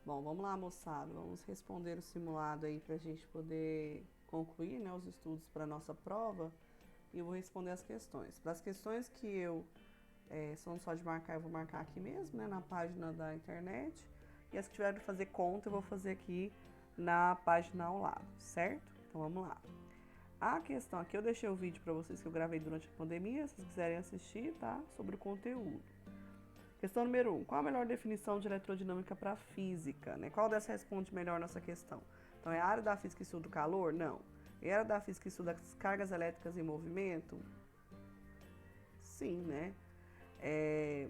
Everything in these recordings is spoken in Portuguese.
Bom, vamos lá, moçada. Vamos responder o simulado aí para a gente poder concluir, né, os estudos para nossa prova. E eu vou responder as questões. Para as questões que são só de marcar, eu vou marcar aqui mesmo, né, na página da internet. E as que tiver que fazer conta, eu vou fazer aqui na página ao lado, certo? Então vamos lá. A questão aqui, eu deixei o vídeo para vocês que eu gravei durante a pandemia, se vocês quiserem assistir, tá? Sobre o conteúdo. Questão número 1. Qual a melhor definição de eletrodinâmica para física? Né? Qual dessa responde melhor nossa questão? Então, é a área da física que estuda o calor? Não. É a área da física que estuda as cargas elétricas em movimento? Sim, né?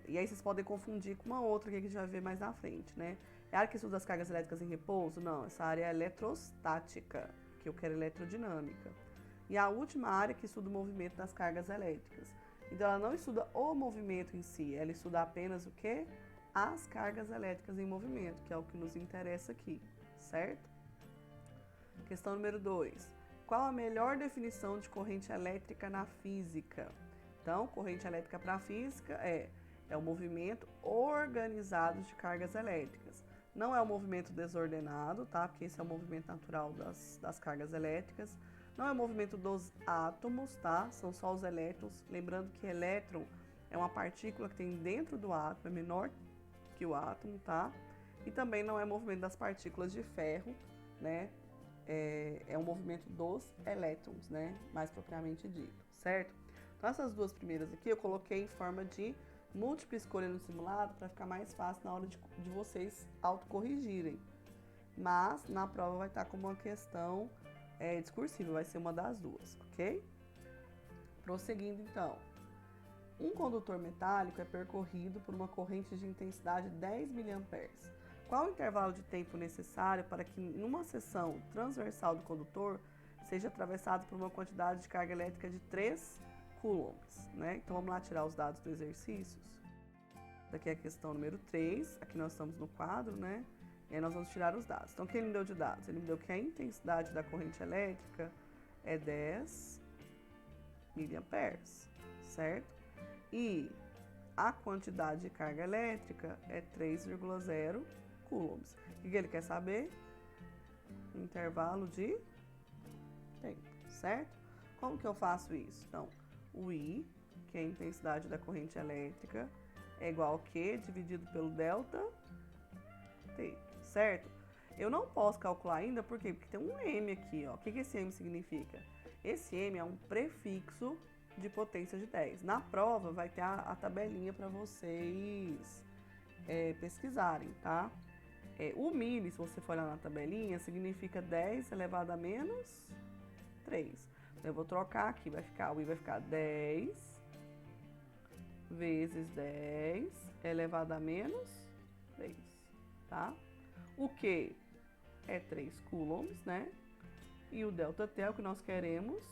E aí vocês podem confundir com uma outra que a gente vai ver mais na frente, né? É a área que estuda as cargas elétricas em repouso? Não, essa área é eletrostática, que eu quero eletrodinâmica. E a última área que estuda o movimento das cargas elétricas. Então ela não estuda o movimento em si, ela estuda apenas o quê? As cargas elétricas em movimento, que é o que nos interessa aqui, certo? Questão número 2. Qual a melhor definição de corrente elétrica na física? Então, corrente elétrica para a física é o movimento organizado de cargas elétricas. Não é o movimento desordenado, tá? Porque esse é o movimento natural das cargas elétricas. Não é o movimento dos átomos, tá? São só os elétrons. Lembrando que elétron é uma partícula que tem dentro do átomo, é menor que o átomo, tá? E também não é o movimento das partículas de ferro, né? É o movimento dos elétrons, né? Mais propriamente dito, certo? Então essas duas primeiras aqui eu coloquei em forma de múltipla escolha no simulado para ficar mais fácil na hora de vocês autocorrigirem. Mas na prova vai estar como uma questão discursiva, vai ser uma das duas, ok? Prosseguindo então. Um condutor metálico é percorrido por uma corrente de intensidade 10 mA. Qual o intervalo de tempo necessário para que numa seção transversal do condutor seja atravessado por uma quantidade de carga elétrica de 3 coulombs, né? Então vamos lá tirar os dados do exercício. Daqui é a questão número 3, aqui nós estamos no quadro, né? E aí nós vamos tirar os dados. Então o que ele me deu de dados? Ele me deu que a intensidade da corrente elétrica é 10 miliamperes, certo? E a quantidade de carga elétrica é 3,0 coulombs. O que ele quer saber? Intervalo de tempo, certo? Como que eu faço isso? Então, o I, que é a intensidade da corrente elétrica, é igual a Q dividido pelo delta T, certo? Eu não posso calcular ainda, por quê? Porque tem um M aqui, ó. O que esse M significa? Esse M é um prefixo de potência de 10. Na prova vai ter a tabelinha para vocês pesquisarem, tá? O milli, se você for olhar na tabelinha, significa 10 elevado a menos 3. Então, eu vou trocar aqui, o I vai ficar 10 vezes 10 elevado a menos 3, tá? O Q é 3 coulombs, né? E o delta T é o que nós queremos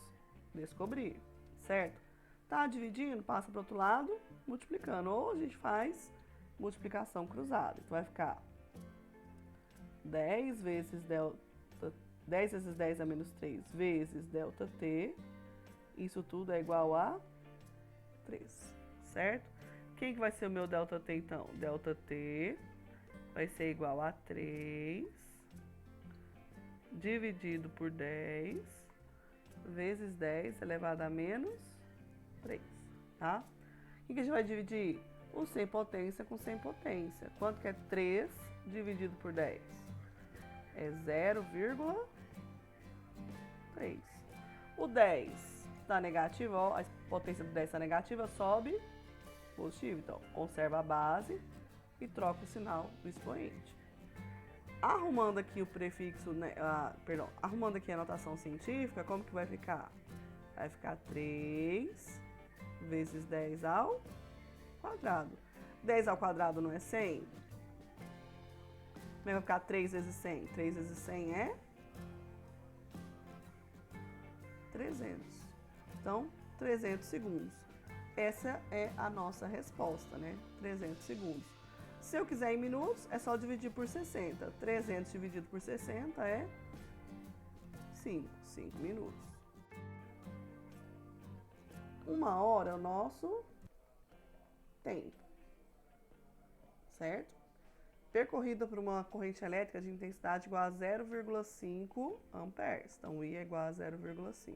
descobrir, certo? Tá dividindo, passa para o outro lado, multiplicando. Ou a gente faz multiplicação cruzada. Então vai ficar 10 vezes 10 a menos 3 vezes delta T. Isso tudo é igual a 3, certo? Quem que vai ser o meu delta T então? Delta T vai ser igual a 3 dividido por 10 vezes 10 elevado a menos 3, tá? O que a gente vai dividir? O sem potência com sem potência. Quanto que é 3 dividido por 10? É 0,3. O 10 está negativo, ó, a potência do 10 está negativa, sobe positivo. Então, conserva a base e troca o sinal do expoente. Arrumando aqui o prefixo, né, arrumando aqui a notação científica, como que vai ficar? Vai ficar 3 vezes 10 ao quadrado. 10 ao quadrado não é 100? Como vai ficar 3 vezes 100? 3 vezes 100 é 300. Então, 300 segundos. Essa é a nossa resposta, né? 300 segundos. Se eu quiser em minutos, é só dividir por 60. 300 dividido por 60 é 5 minutos. 1 hora é o nosso tempo, certo? percorrida por uma corrente elétrica de intensidade igual a 0,5 amperes. Então, I é igual a 0,5.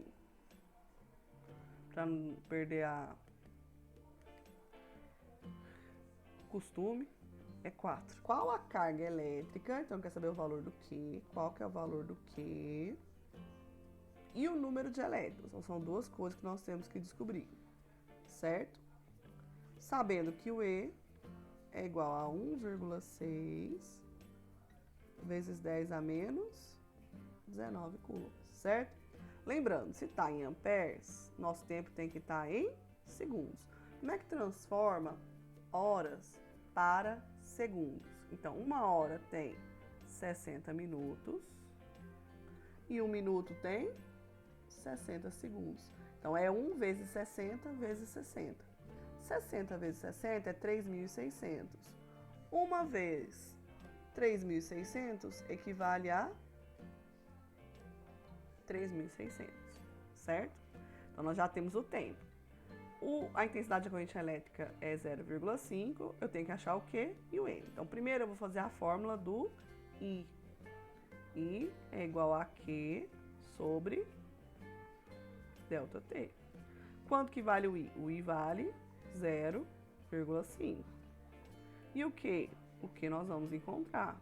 Para não perder a costume, é 4. Qual a carga elétrica? Então, quer saber o valor do Q. Qual que é o valor do Q? E o número de elétrons. Então, são duas coisas que nós temos que descobrir, certo? Sabendo que o E é igual a 1,6 vezes 10 a menos 19 coulombs, certo? Lembrando, se está em amperes, nosso tempo tem que estar em segundos. Como é que transforma horas para segundos? Então, uma hora tem 60 minutos e um minuto tem 60 segundos. Então, é 1 vezes 60 vezes 60. 60 vezes 60 é 3.600. Uma vez 3.600 equivale a 3.600, certo? Então, nós já temos o tempo. A intensidade da corrente elétrica é 0,5, eu tenho que achar o Q e o N. Então, primeiro eu vou fazer a fórmula do I. I é igual a Q sobre ΔT. Quanto que vale o I? O I vale 0,5. E o Q? O que nós vamos encontrar?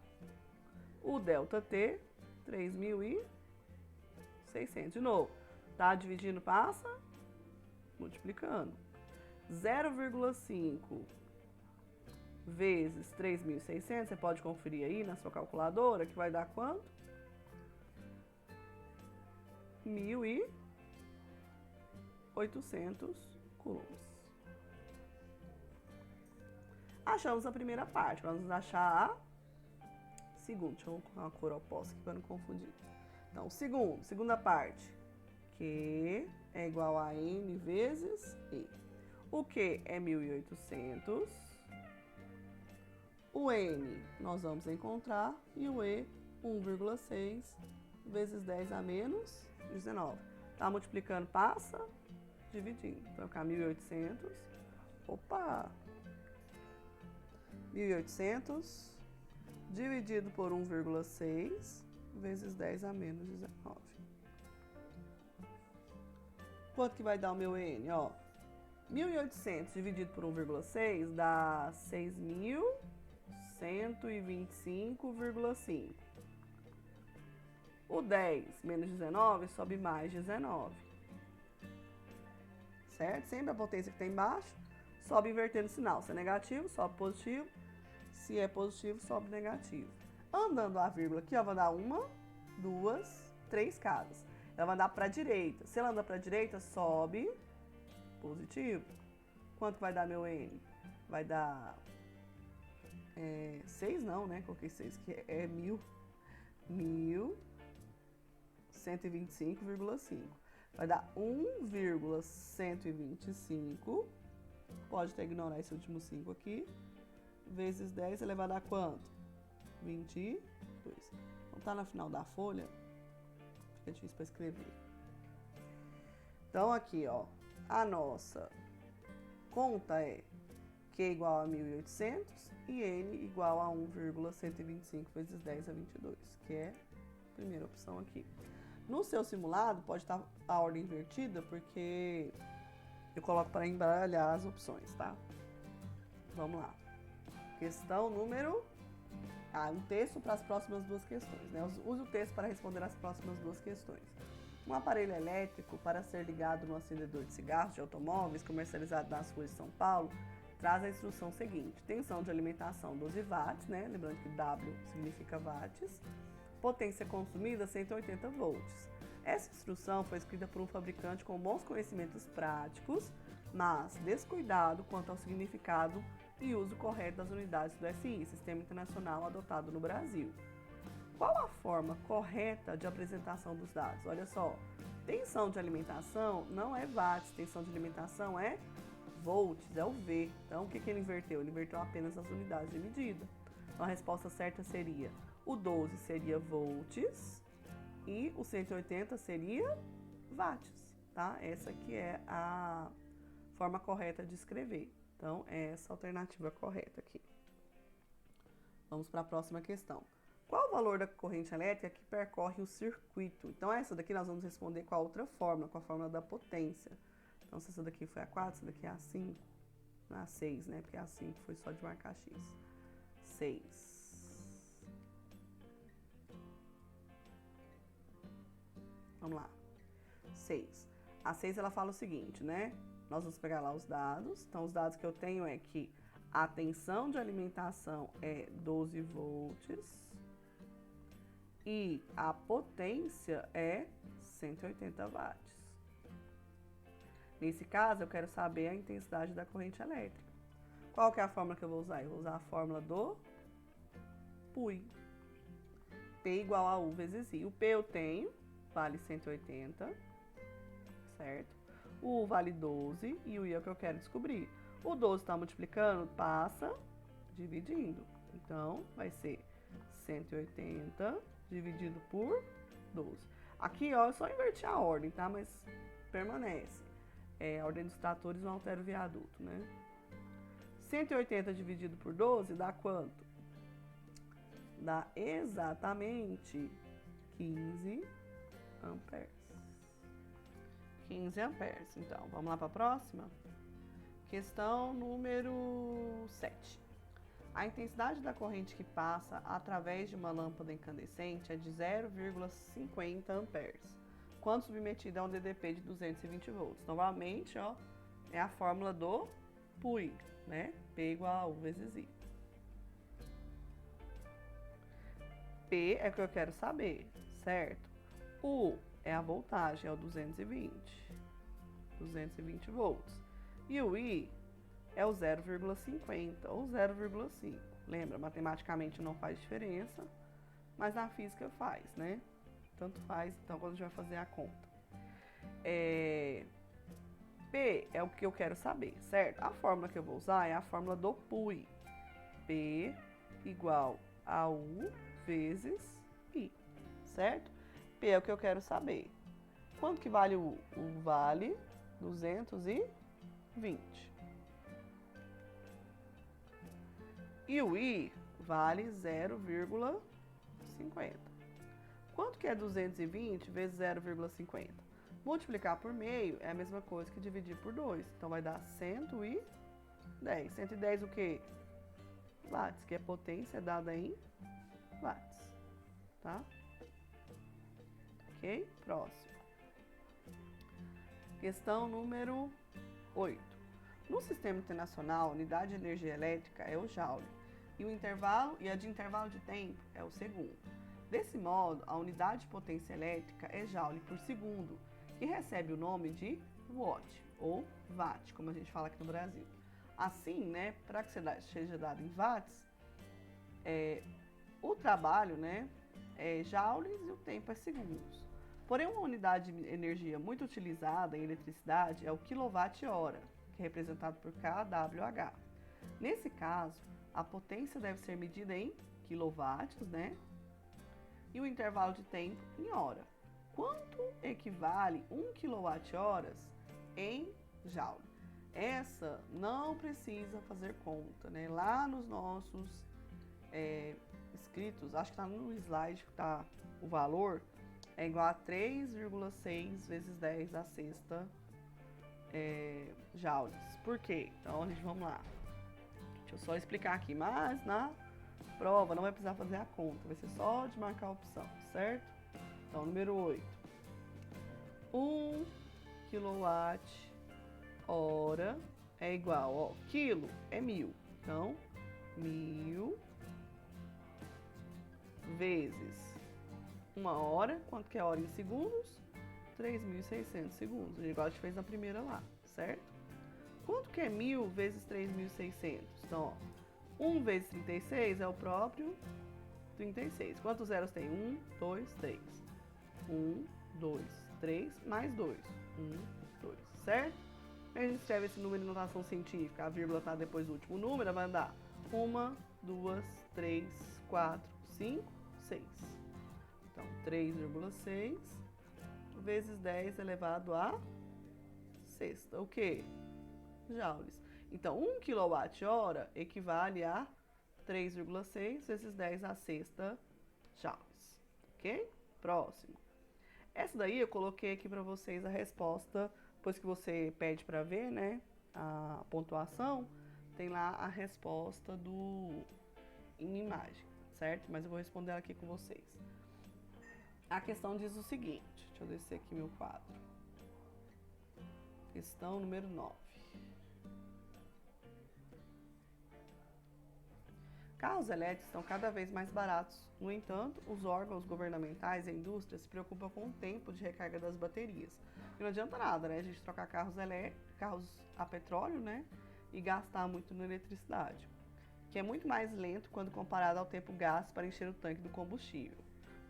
O ΔT, 3.600. De novo, tá dividindo, passa multiplicando. 0,5 vezes 3.600, você pode conferir aí na sua calculadora, que vai dar quanto? 1.800 coulombs. Achamos a primeira parte, vamos achar a segunda. Deixa eu colocar uma cor oposta aqui para não confundir. Então, segunda parte, Q é igual a N vezes E. O Q é 1.800, o N nós vamos encontrar e o E 1,6 vezes 10 a menos 19. Tá multiplicando, passa, dividindo. Então, vai ficar 1.800, opa! 1.800 dividido por 1,6 vezes 10 a menos 19. Quanto que vai dar o meu N? Ó, 1.800 dividido por 1,6 dá 6.125,5. O 10 menos 19 sobe mais 19. Certo? Sempre a potência que tem embaixo sobe invertendo o sinal. Se é negativo, sobe positivo. Se é positivo, sobe negativo. Andando a vírgula aqui, ó, vai dar 1, 2, 3 casas. Ela vai andar para a direita. Se ela anda para a direita, sobe positivo. Quanto vai dar meu N? Vai dar 6 não, né? Coloquei 6, que é 1.125,5. Vai dar 1,125. Pode até ignorar esse último 5 aqui. Vezes 10 elevado a quanto? 22. Então tá no final da folha. Fica difícil para escrever. Então aqui, ó, a nossa conta é Q igual a 1.800 e N igual a 1,125 vezes 10 a 22, que é a primeira opção aqui. No seu simulado pode estar a ordem invertida, porque eu coloco para embaralhar as opções, tá? Vamos lá. Questão número... um texto para as próximas duas questões, né? Use o texto para responder as próximas duas questões. Um aparelho elétrico para ser ligado no acendedor de cigarros de automóveis comercializado nas ruas de São Paulo traz a instrução seguinte: tensão de alimentação 12 watts, né? Lembrando que W significa watts. Potência consumida 180 volts. Essa instrução foi escrita por um fabricante com bons conhecimentos práticos, mas descuidado quanto ao significado e uso correto das unidades do SI, Sistema Internacional adotado no Brasil. Qual a forma correta de apresentação dos dados? Olha só, tensão de alimentação não é watts, tensão de alimentação é volts, é o V. Então, o que ele inverteu? Ele inverteu apenas as unidades de medida. Então, a resposta certa seria: o 12 seria volts e o 180 seria watts, tá? Essa aqui é a forma correta de escrever. Então, é essa a alternativa correta aqui. Vamos para a próxima questão. Qual o valor da corrente elétrica que percorre o circuito? Então, essa daqui nós vamos responder com a outra fórmula, com a fórmula da potência. Então, se essa daqui foi a 4, essa daqui é a 5, não é a 6, né? Porque a 5 foi só de marcar X. 6. Vamos lá. 6. A 6, ela fala o seguinte, né? Nós vamos pegar lá os dados. Então, os dados que eu tenho é que a tensão de alimentação é 12 volts e a potência é 180 watts. Nesse caso, eu quero saber a intensidade da corrente elétrica. Qual que é a fórmula que eu vou usar? Eu vou usar a fórmula do PUI. P igual a U vezes I. O P eu tenho, vale 180, certo? O U vale 12 e o I é o que eu quero descobrir. O 12 está multiplicando, passa dividindo. Então, vai ser 180 dividido por 12. Aqui, ó, eu só inverti a ordem, tá? Mas permanece. A ordem dos tratores não altera o viaduto, né? 180 dividido por 12 dá quanto? Dá exatamente 15 amperes. 15 amperes. Então, vamos lá para a próxima? Questão número 7. A intensidade da corrente que passa através de uma lâmpada incandescente é de 0,50 amperes, quando submetida a um DDP de 220 volts. Novamente, ó, é a fórmula do PUI, né? P igual a U vezes I. P é o que eu quero saber, certo? U é a voltagem, é o 220 volts. E o I é o 0,50 ou 0,5. Lembra, matematicamente não faz diferença, mas na física faz, né? Tanto faz, então, quando a gente vai fazer a conta. P é o que eu quero saber, certo? A fórmula que eu vou usar é a fórmula do PUI. P igual a U vezes I, certo? P é o que eu quero saber. Quanto que vale o U? O vale 220. E o I vale 0,50. Quanto que é 220 vezes 0,50? Multiplicar por meio é a mesma coisa que dividir por 2. Então, vai dar 110. 110 o quê? Watts, que é potência dada em watts. Tá? Ok? Próximo. Questão número 8. No sistema internacional, a unidade de energia elétrica é o joule. E a de intervalo de tempo é o segundo. Desse modo, a unidade de potência elétrica é joule por segundo e recebe o nome de watt ou watt, como a gente fala aqui no Brasil. Assim, né, para que seja dado em watts, o trabalho, né, é joules e o tempo é segundos. Porém, uma unidade de energia muito utilizada em eletricidade é o quilowatt-hora, que é representado por kWh. Nesse caso, a potência deve ser medida em quilowatts, né? E o intervalo de tempo em hora. Quanto equivale 1 kWh em joule? Essa não precisa fazer conta, né? Lá nos nossos escritos, acho que está no slide que está o valor, é igual a 3,6 vezes 10 a sexta joules. Por quê? Então, vamos lá. Deixa eu só explicar aqui, mas na prova não vai precisar fazer a conta, vai ser só de marcar a opção, certo? Então, número 8. 1 kWh é igual, ó, quilo é 1000. Então, 1000 vezes 1 hora, quanto que é hora em segundos? 3.600 segundos, igual a gente fez na primeira lá, certo? Quanto que é 1000 vezes 3.600? Então, ó, 1 vezes 36 é o próprio 36. Quantos zeros tem? 1, 2, 3. 1, 2, 3, mais 2. 1, 2, certo? A gente escreve esse número em notação científica, a vírgula está depois do último número, vai dar 1, 2, 3, 4, 5, 6. Então, 3,6 vezes 10 elevado a sexta. O quê? Joules. Então, 1 kWh equivale a 3,6 vezes 10 a sexta joules. Ok? Próximo. Essa daí eu coloquei aqui para vocês a resposta, depois que você pede para ver, né, a pontuação, tem lá a resposta em imagem, certo? Mas eu vou responder ela aqui com vocês. A questão diz o seguinte, deixa eu descer aqui meu quadro. Questão número 9. Carros elétricos estão cada vez mais baratos. No entanto, os órgãos governamentais e a indústria se preocupam com o tempo de recarga das baterias. E não adianta nada, né? A gente trocar carros a petróleo, né? E gastar muito na eletricidade, que é muito mais lento quando comparado ao tempo gasto para encher o tanque do combustível.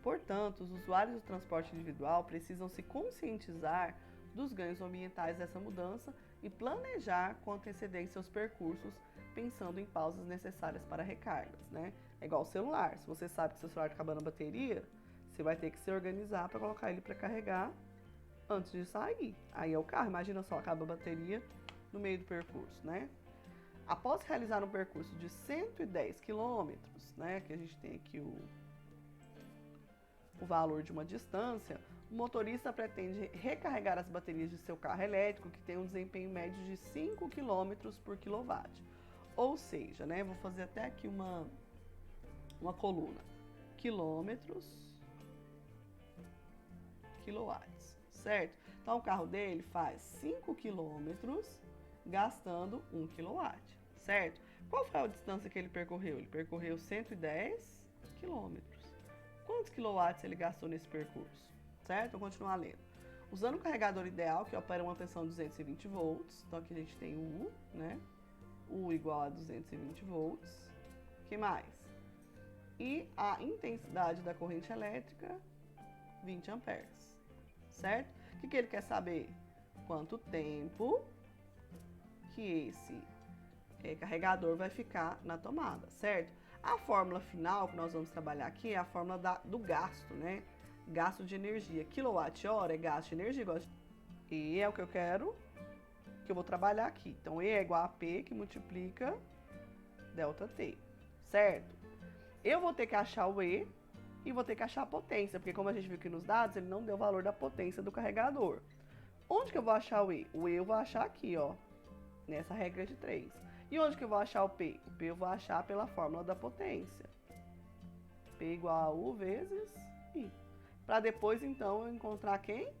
Portanto, os usuários do transporte individual precisam se conscientizar dos ganhos ambientais dessa mudança e planejar com antecedência os percursos, pensando em pausas necessárias para recargas, né? É igual o celular. Se você sabe que seu celular está acabando a bateria, você vai ter que se organizar para colocar ele para carregar antes de sair. Aí é o carro. Imagina só, acaba a bateria no meio do percurso, né? Após realizar um percurso de 110 quilômetros, né, que a gente tem aqui o valor de uma distância, o motorista pretende recarregar as baterias de seu carro elétrico, que tem um desempenho médio de 5 km por quilowatt. Ou seja, né, vou fazer até aqui uma coluna. Quilômetros, quilowatts, certo? Então, o carro dele faz 5 km gastando 1 kW, certo? Qual foi a distância que ele percorreu? Ele percorreu 110 km. Quantos quilowatts ele gastou nesse percurso? Certo? Vou continuar lendo. Usando o carregador ideal, que opera uma tensão de 220 volts, então aqui a gente tem o U, né? U igual a 220 volts. O que mais? E a intensidade da corrente elétrica, 20 amperes, certo? O que ele quer saber? Quanto tempo que esse carregador vai ficar na tomada, certo? A fórmula final que nós vamos trabalhar aqui é a fórmula do gasto, né? Gasto de energia. Quilowatt-hora é gasto de energia. E é o que eu quero, que eu vou trabalhar aqui. Então, E é igual a P, que multiplica ΔT, certo? Eu vou ter que achar o E e vou ter que achar a potência, porque como a gente viu aqui nos dados, ele não deu o valor da potência do carregador. Onde que eu vou achar o E? O E eu vou achar aqui, ó, nessa regra de 3. E onde que eu vou achar o P? O P eu vou achar pela fórmula da potência. P igual a U vezes I. Para depois, então, eu encontrar quem?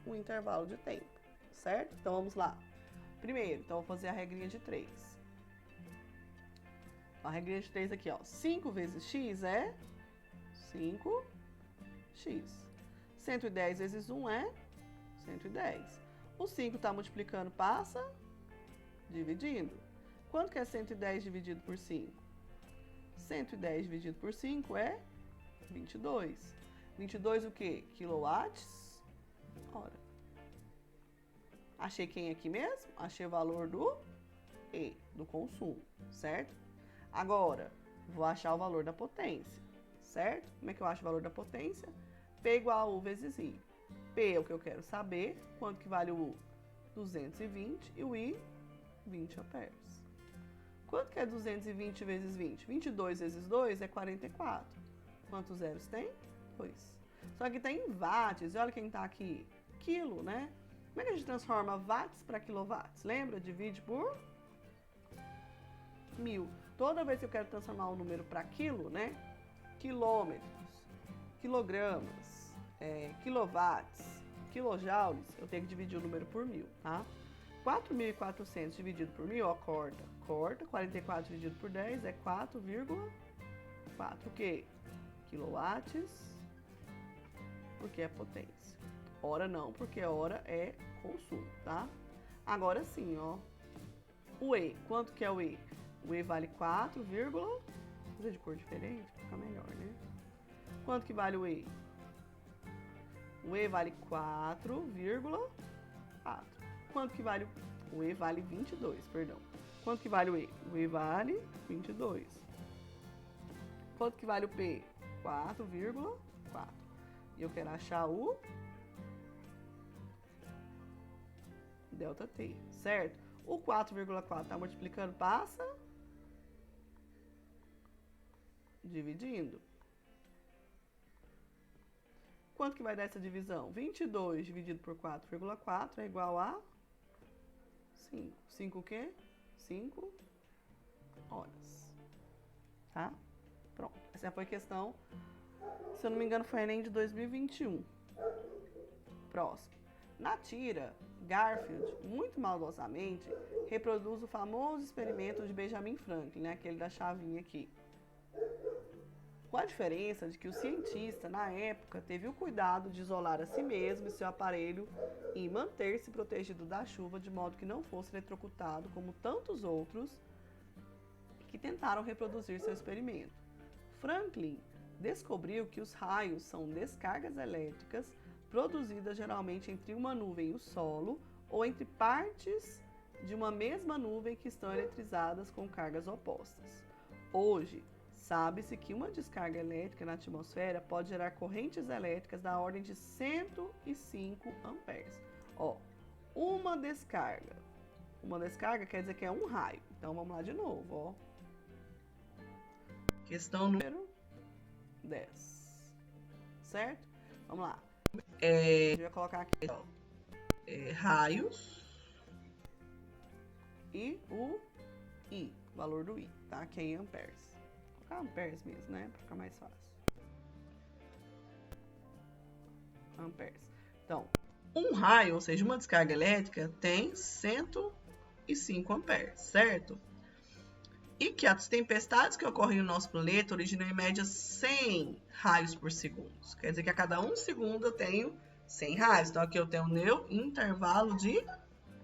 O intervalo de tempo, certo? Então, vamos lá. Primeiro, então, eu vou fazer a regrinha de 3. A regrinha de 3 aqui, ó. 5 vezes x é 5x. 110 vezes 1 é 110. O 5 está multiplicando, passa dividindo. Quanto que é 110 dividido por 5? 110 dividido por 5 é 22. 22 o quê? Quilowatts hora. Achei quem aqui mesmo? Achei o valor do E, do consumo, certo? Agora, vou achar o valor da potência, certo? Como é que eu acho o valor da potência? P igual a U vezes I. P é o que eu quero saber, quanto que vale o U? 220 e o I, 20 amperes. Quanto que é 220 vezes 20? 22 vezes 2 é 44. Quantos zeros tem? 2. Só que tem watts, e olha quem está aqui, quilo, né? Como é que a gente transforma watts para quilowatts? Lembra? Divide por 1000. Toda vez que eu quero transformar um número para quilo, né? Quilômetros, quilogramas, quilowatts, kilojoules, eu tenho que dividir o número por 1000, tá? 4.400 dividido por 1000, ó, corta. 44 dividido por 10 é 4,4. O quê? Quilowatts, porque é potência. Hora não, porque hora é consumo, tá? Agora sim, ó. O E, quanto que é o E? O E vale 4, vou fazer de cor diferente para ficar melhor, né? Quanto que vale o E? O E vale 4,4. Quanto que vale o E? Vale 22, perdão. Quanto que vale o E? O E vale 22. Quanto que vale o P? 4,4. E eu quero achar o ΔT, certo? O 4,4 está multiplicando, passa Dividindo. Quanto que vai dar essa divisão? 22 dividido por 4,4 é igual a 5. 5 o quê? 5 horas. Tá? Pronto. Essa foi a questão, se eu não me engano, foi a Enem de 2021. Próximo. Na tira, Garfield, muito maldosamente, reproduz o famoso experimento de Benjamin Franklin, né? Aquele da chavinha aqui. Com a diferença de que o cientista, na época, teve o cuidado de isolar a si mesmo e seu aparelho e manter-se protegido da chuva de modo que não fosse eletrocutado como tantos outros que tentaram reproduzir seu experimento. Franklin descobriu que os raios são descargas elétricas produzidas geralmente entre uma nuvem e o solo ou entre partes de uma mesma nuvem que estão eletrizadas com cargas opostas. Hoje, sabe-se que uma descarga elétrica na atmosfera pode gerar correntes elétricas da ordem de 105 amperes. Ó, uma descarga quer dizer que é um raio. Então, vamos lá de novo, ó. Questão número 10. Certo? Vamos lá. Eu vou colocar aqui, ó. Raios e o I, valor do I, tá? Que é em amperes. Vou colocar amperes mesmo, né? Pra ficar mais fácil. Amperes. Então, um raio, ou seja, uma descarga elétrica, tem 105 amperes, certo? E que as tempestades que ocorrem no nosso planeta originam em média 100 raios por segundo. Quer dizer que a cada 1 segundo eu tenho 100 raios. Então aqui eu tenho o meu intervalo de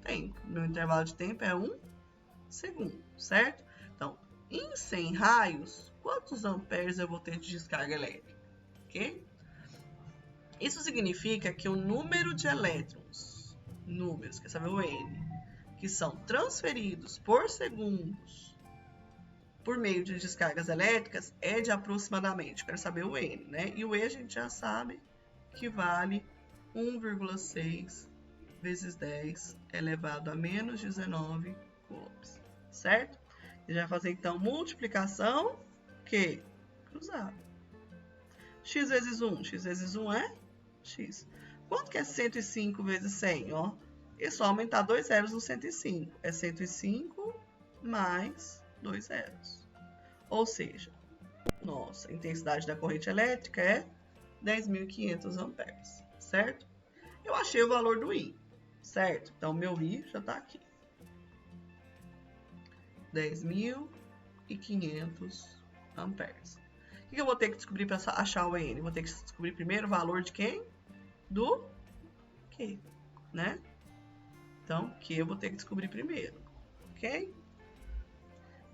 tempo. Meu intervalo de tempo é 1 segundo, certo? Então, em 100 raios, quantos amperes eu vou ter de descarga elétrica? Ok? Isso significa que o número de elétrons, quer saber o N, que são transferidos por segundos por meio de descargas elétricas é de aproximadamente, quero saber o N, né? E o E a gente já sabe que vale 1,6 vezes 10 elevado a menos 19 coulombs, certo? A gente vai fazer então multiplicação, que? Cruzada. X vezes 1, x vezes 1 é x. Quanto que é 105 vezes 100? Ó, é só aumentar 2 zeros no 105. É 105 mais 2 zeros. Ou seja, nossa intensidade da corrente elétrica é 10.500 amperes, certo? Eu achei o valor do I, certo? Então, meu I já está aqui. 10.500 amperes. O que eu vou ter que descobrir para achar o N? Vou ter que descobrir primeiro o valor de quem? Do Q, né? Então, Q eu vou ter que descobrir primeiro, ok?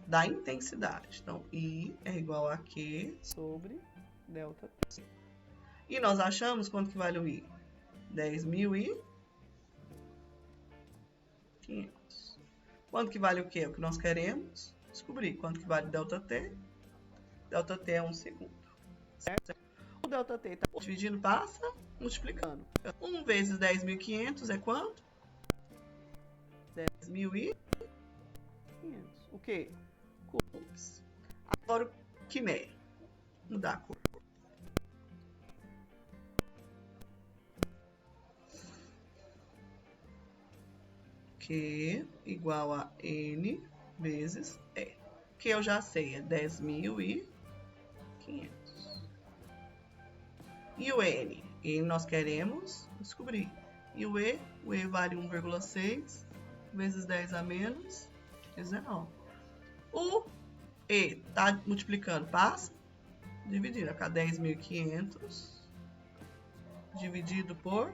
Da intensidade. Então, I é igual a Q sobre delta T. E nós achamos quanto que vale o I? 10.500. Quanto que vale o Q? É o que nós queremos descobrir. Quanto que vale delta T? Delta T é 1 segundo. Certo? O delta T está dividindo, passa multiplicando. 1 vezes 10.500 é quanto? 10.500. O quê? Coulombs. Agora o Q-mé. Mudar a cor. Q igual a N vezes E. Que eu já sei, é 10.500. E o N? E nós queremos descobrir. E o E vale 1,6 vezes 10 a menos 19. O E está multiplicando, passa, dividindo. Vai ficar 10.500 dividido por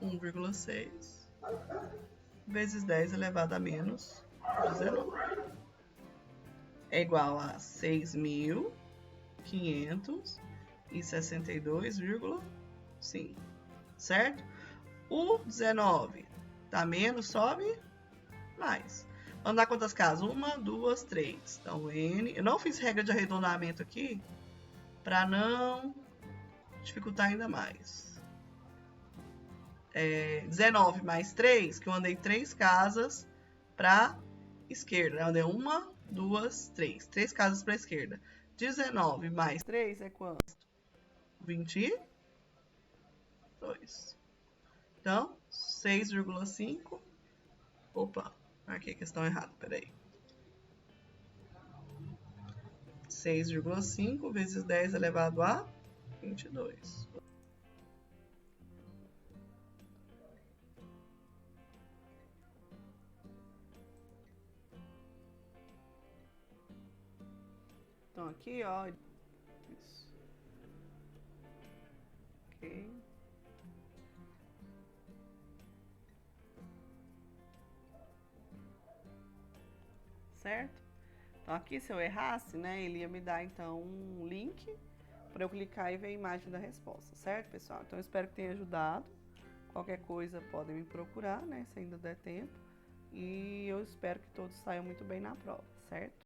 1,6 vezes 10 elevado a menos 19. É igual a 6.562,5, certo? O 19 tá menos, sobe mais. Vamos dar quantas casas? 1, 2, 3. Então, N... Eu não fiz regra de arredondamento aqui para não dificultar ainda mais. 19 mais 3, que eu andei 3 casas para esquerda. Eu andei 1, 2, 3. 3 casas para a esquerda. 19 mais 3 é quanto? 22. Então, 6,5. Opa, marquei a questão errada, peraí. 6,5 vezes 10 elevado a 22. Então, aqui, ó. Isso. Ok. Certo? Então, aqui, se eu errasse, né, ele ia me dar, então, um link para eu clicar e ver a imagem da resposta. Certo, pessoal? Então, eu espero que tenha ajudado. Qualquer coisa, podem me procurar, né, se ainda der tempo. E eu espero que todos saiam muito bem na prova, certo?